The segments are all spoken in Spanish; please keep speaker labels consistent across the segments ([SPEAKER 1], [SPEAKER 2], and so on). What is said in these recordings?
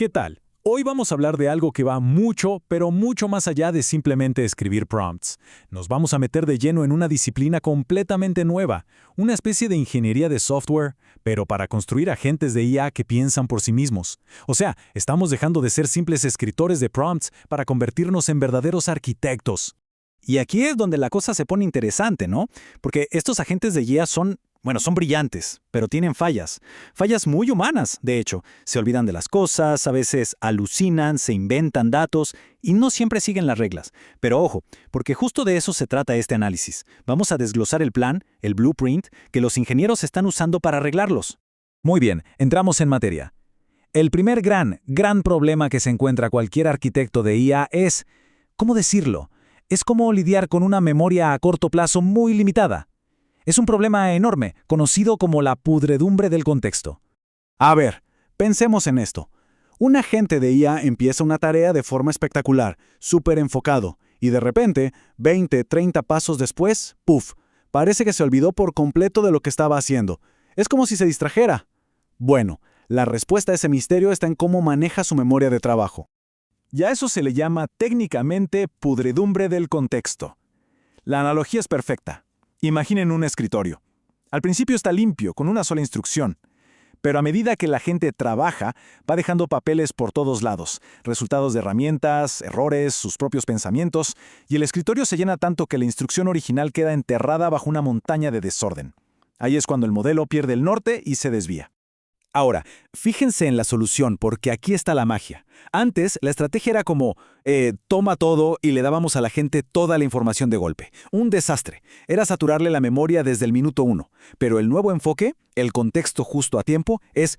[SPEAKER 1] ¿Qué tal? Hoy vamos a hablar de algo que va mucho, pero mucho más allá de simplemente escribir prompts. Nos vamos a meter de lleno en una disciplina completamente nueva, una especie de ingeniería de software, pero para construir agentes de IA que piensan por sí mismos. O sea, estamos dejando de ser simples escritores de prompts para convertirnos en verdaderos arquitectos.
[SPEAKER 2] Y aquí es donde la cosa se pone interesante, ¿no? Porque estos agentes de IA son brillantes, pero tienen fallas. Fallas muy humanas, de hecho. Se olvidan de las cosas, a veces alucinan, se inventan datos y no siempre siguen las reglas. Pero ojo, porque justo de eso se trata este análisis. Vamos a desglosar el plan, el blueprint, que los ingenieros están usando para arreglarlos.
[SPEAKER 3] Muy bien, entramos en materia. El primer gran problema que se encuentra cualquier arquitecto de IA es, ¿cómo decirlo? Es como lidiar con una memoria a corto plazo muy limitada. Es un problema enorme, conocido como la pudredumbre del contexto.
[SPEAKER 2] A ver, pensemos en esto. Un agente de IA empieza una tarea de forma espectacular, súper enfocado, y de repente, 20, 30 pasos después, ¡puf! Parece que se olvidó por completo de lo que estaba haciendo. Es como si se distrajera. Bueno, la respuesta a ese misterio está en cómo maneja su memoria de trabajo.
[SPEAKER 1] Y a eso se le llama técnicamente pudredumbre del contexto. La analogía es perfecta. Imaginen un escritorio. Al principio está limpio, con una sola instrucción. Pero a medida que la gente trabaja, va dejando papeles por todos lados, resultados de herramientas, errores, sus propios pensamientos, y el escritorio se llena tanto que la instrucción original queda enterrada bajo una montaña de desorden. Ahí es cuando el modelo pierde el norte y se desvía.
[SPEAKER 2] Ahora, fíjense en la solución, porque aquí está la magia. Antes, la estrategia era como, toma todo y le dábamos a la gente toda la información de golpe. Un desastre. Era saturarle la memoria desde el minuto 1. Pero el nuevo enfoque, el contexto justo a tiempo, es,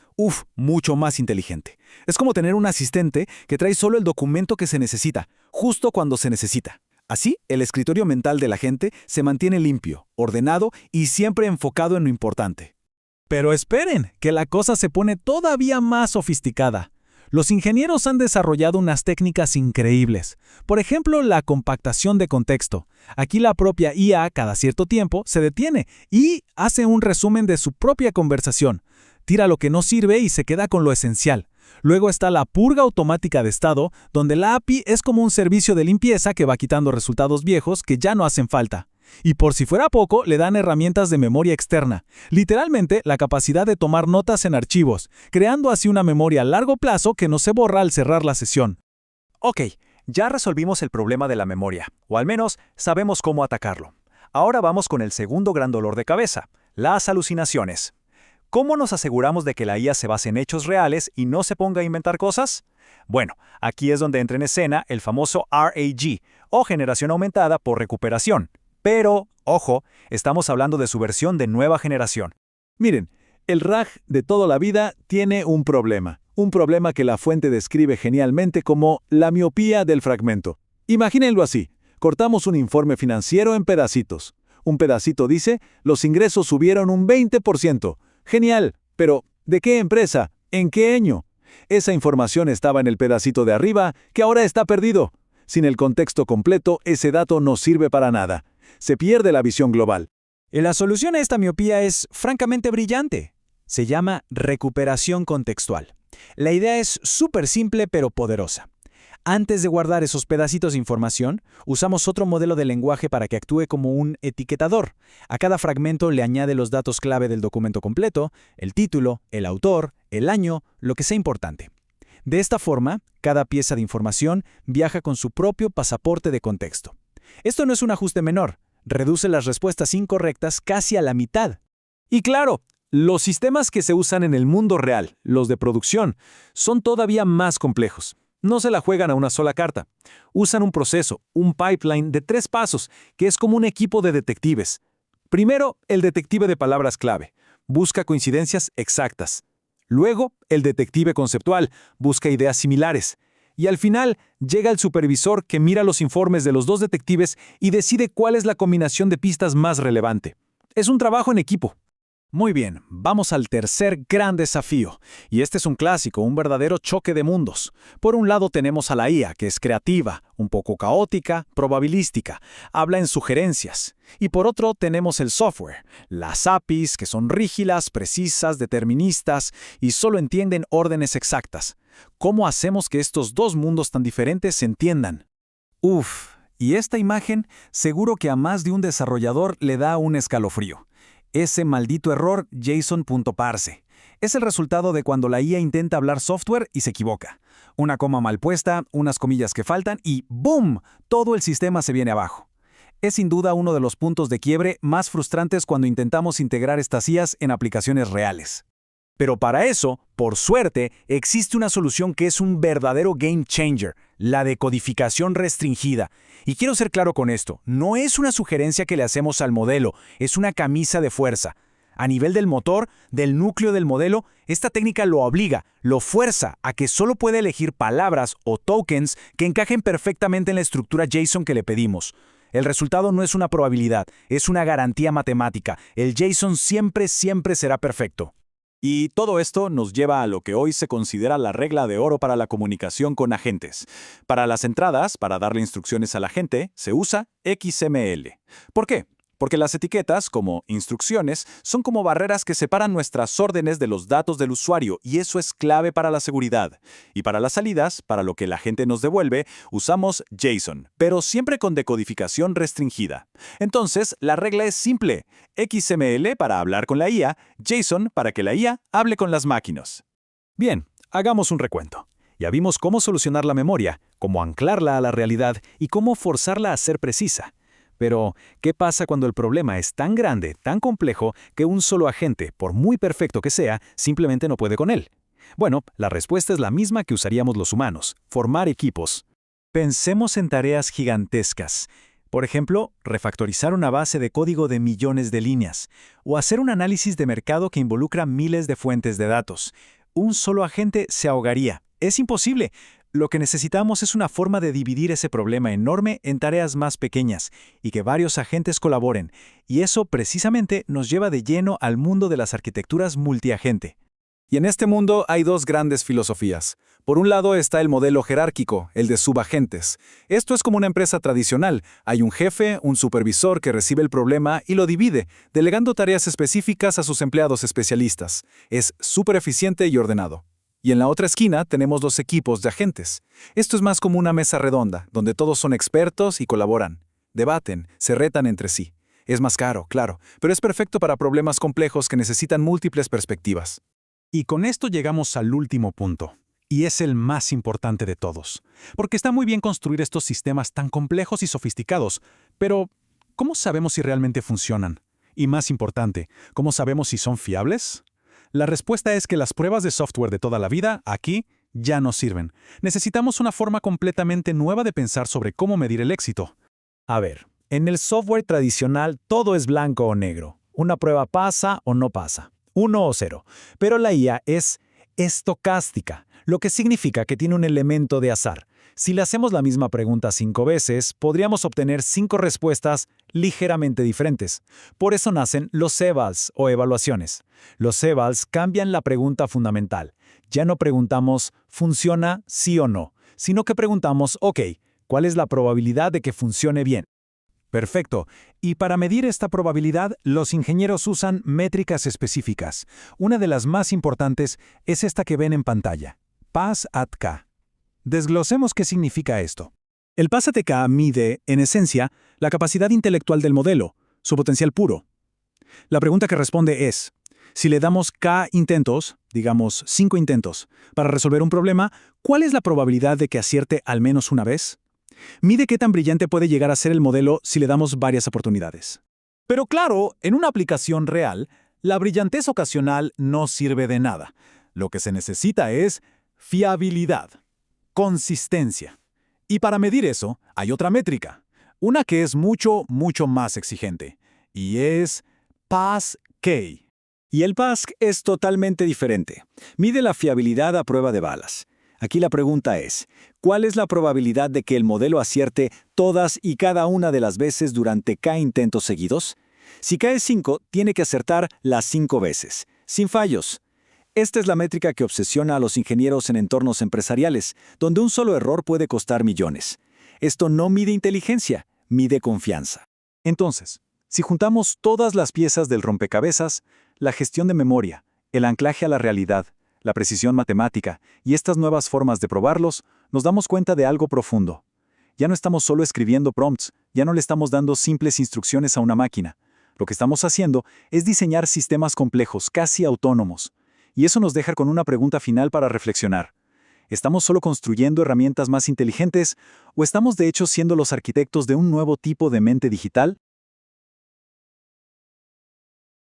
[SPEAKER 2] mucho más inteligente. Es como tener un asistente que trae solo el documento que se necesita, justo cuando se necesita. Así, el escritorio mental de la gente se mantiene limpio, ordenado y siempre enfocado en lo importante.
[SPEAKER 3] Pero esperen, que la cosa se pone todavía más sofisticada. Los ingenieros han desarrollado unas técnicas increíbles. Por ejemplo, la compactación de contexto. Aquí la propia IA, cada cierto tiempo, se detiene y hace un resumen de su propia conversación. Tira lo que no sirve y se queda con lo esencial. Luego está la purga automática de estado, donde la API es como un servicio de limpieza que va quitando resultados viejos que ya no hacen falta. Y por si fuera poco, le dan herramientas de memoria externa, literalmente la capacidad de tomar notas en archivos, creando así una memoria a largo plazo que no se borra al cerrar la sesión.
[SPEAKER 4] Ok, ya resolvimos el problema de la memoria, o al menos sabemos cómo atacarlo. Ahora vamos con el segundo gran dolor de cabeza, las alucinaciones. ¿Cómo nos aseguramos de que la IA se base en hechos reales y no se ponga a inventar cosas? Bueno, aquí es donde entra en escena el famoso RAG, o generación aumentada por recuperación. Pero, ojo, estamos hablando de su versión de nueva generación.
[SPEAKER 2] Miren, el RAG de toda la vida tiene un problema. Un problema que la fuente describe genialmente como la miopía del fragmento. Imagínenlo así. Cortamos un informe financiero en pedacitos. Un pedacito dice, los ingresos subieron un 20%. Genial, pero ¿de qué empresa? ¿En qué año? Esa información estaba en el pedacito de arriba, que ahora está perdido. Sin el contexto completo, ese dato no sirve para nada. Se pierde la visión global.
[SPEAKER 4] Y la solución a esta miopía es francamente brillante. Se llama recuperación contextual. La idea es súper simple pero poderosa. Antes de guardar esos pedacitos de información, usamos otro modelo de lenguaje para que actúe como un etiquetador. A cada fragmento le añade los datos clave del documento completo, el título, el autor, el año, lo que sea importante. De esta forma, cada pieza de información viaja con su propio pasaporte de contexto. Esto no es un ajuste menor. Reduce las respuestas incorrectas casi a la mitad.
[SPEAKER 1] Y claro, los sistemas que se usan en el mundo real, los de producción, son todavía más complejos. No se la juegan a una sola carta. Usan un proceso, un pipeline de 3 pasos, que es como un equipo de detectives. Primero, el detective de palabras clave. Busca coincidencias exactas. Luego, el detective conceptual. Busca ideas similares. Y al final, llega el supervisor que mira los informes de los 2 detectives y decide cuál es la combinación de pistas más relevante. Es un trabajo en equipo.
[SPEAKER 2] Muy bien, vamos al tercer gran desafío. Y este es un clásico, un verdadero choque de mundos. Por un lado tenemos a la IA, que es creativa, un poco caótica, probabilística, habla en sugerencias. Y por otro tenemos el software, las APIs, que son rígidas, precisas, deterministas y solo entienden órdenes exactas. ¿Cómo hacemos que estos dos mundos tan diferentes se entiendan? Y esta imagen seguro que a más de un desarrollador le da un escalofrío. Ese maldito error JSON.parse. Es el resultado de cuando la IA intenta hablar software y se equivoca. Una coma mal puesta, unas comillas que faltan y ¡boom! Todo el sistema se viene abajo. Es sin duda uno de los puntos de quiebre más frustrantes cuando intentamos integrar estas IAs en aplicaciones reales. Pero para eso, por suerte, existe una solución que es un verdadero game changer, la decodificación restringida. Y quiero ser claro con esto, no es una sugerencia que le hacemos al modelo, es una camisa de fuerza. A nivel del motor, del núcleo del modelo, esta técnica lo obliga, lo fuerza a que solo pueda elegir palabras o tokens que encajen perfectamente en la estructura JSON que le pedimos. El resultado no es una probabilidad, es una garantía matemática. El JSON siempre será perfecto.
[SPEAKER 1] Y todo esto nos lleva a lo que hoy se considera la regla de oro para la comunicación con agentes. Para las entradas, para darle instrucciones al agente, se usa XML. ¿Por qué? Porque las etiquetas, como instrucciones, son como barreras que separan nuestras órdenes de los datos del usuario, y eso es clave para la seguridad. Y para las salidas, para lo que el agente nos devuelve, usamos JSON, pero siempre con decodificación restringida. Entonces, la regla es simple: XML para hablar con la IA, JSON para que la IA hable con las máquinas.
[SPEAKER 2] Bien, hagamos un recuento. Ya vimos cómo solucionar la memoria, cómo anclarla a la realidad y cómo forzarla a ser precisa. Pero, ¿qué pasa cuando el problema es tan grande, tan complejo, que un solo agente, por muy perfecto que sea, simplemente no puede con él? Bueno, la respuesta es la misma que usaríamos los humanos: formar equipos. Pensemos en tareas gigantescas. Por ejemplo, refactorizar una base de código de millones de líneas, o hacer un análisis de mercado que involucra miles de fuentes de datos. Un solo agente se ahogaría. Es imposible. Lo que necesitamos es una forma de dividir ese problema enorme en tareas más pequeñas y que varios agentes colaboren. Y eso precisamente nos lleva de lleno al mundo de las arquitecturas multiagente. Y en este mundo hay dos grandes filosofías. Por un lado está el modelo jerárquico, el de subagentes. Esto es como una empresa tradicional. Hay un jefe, un supervisor que recibe el problema y lo divide, delegando tareas específicas a sus empleados especialistas. Es súper eficiente y ordenado. Y en la otra esquina tenemos los equipos de agentes. Esto es más como una mesa redonda, donde todos son expertos y colaboran. Debaten, se retan entre sí. Es más caro, claro, pero es perfecto para problemas complejos que necesitan múltiples perspectivas. Y con esto llegamos al último punto, y es el más importante de todos. Porque está muy bien construir estos sistemas tan complejos y sofisticados, pero ¿cómo sabemos si realmente funcionan? Y más importante, ¿cómo sabemos si son fiables? La respuesta es que las pruebas de software de toda la vida, aquí, ya no sirven. Necesitamos una forma completamente nueva de pensar sobre cómo medir el éxito. A ver, en el software tradicional todo es blanco o negro. Una prueba pasa o no pasa. 1 o 0. Pero la IA es estocástica, lo que significa que tiene un elemento de azar. Si le hacemos la misma pregunta 5 veces, podríamos obtener 5 respuestas ligeramente diferentes. Por eso nacen los evals o evaluaciones. Los evals cambian la pregunta fundamental. Ya no preguntamos ¿funciona sí o no?, sino que preguntamos OK, ¿cuál es la probabilidad de que funcione bien? Perfecto. Y para medir esta probabilidad, los ingenieros usan métricas específicas. Una de las más importantes es esta que ven en pantalla: PAS-ATK. Desglosemos qué significa esto. El PAS-ATK mide, en esencia, la capacidad intelectual del modelo, su potencial puro. La pregunta que responde es: si le damos K intentos, digamos 5 intentos, para resolver un problema, ¿cuál es la probabilidad de que acierte al menos una vez? Mide qué tan brillante puede llegar a ser el modelo si le damos varias oportunidades. Pero claro, en una aplicación real, la brillantez ocasional no sirve de nada. Lo que se necesita es fiabilidad, consistencia. Y para medir eso, hay otra métrica, una que es mucho más exigente, y es PAS-K. Y el PAS es totalmente diferente. Mide la fiabilidad a prueba de balas. Aquí la pregunta es: ¿cuál es la probabilidad de que el modelo acierte todas y cada una de las veces durante K intentos seguidos? Si K es 5, tiene que acertar las 5 veces, sin fallos. Esta es la métrica que obsesiona a los ingenieros en entornos empresariales, donde un solo error puede costar millones. Esto no mide inteligencia, mide confianza. Entonces, si juntamos todas las piezas del rompecabezas, la gestión de memoria, el anclaje a la realidad,
[SPEAKER 1] la precisión matemática y estas nuevas formas de probarlos, nos damos cuenta de algo profundo. Ya no estamos solo escribiendo prompts, ya no le estamos dando simples instrucciones a una máquina. Lo que estamos haciendo es diseñar sistemas complejos, casi autónomos. Y eso nos deja con una pregunta final para reflexionar. ¿Estamos solo construyendo herramientas más inteligentes o estamos de hecho siendo los arquitectos de un nuevo tipo de mente digital?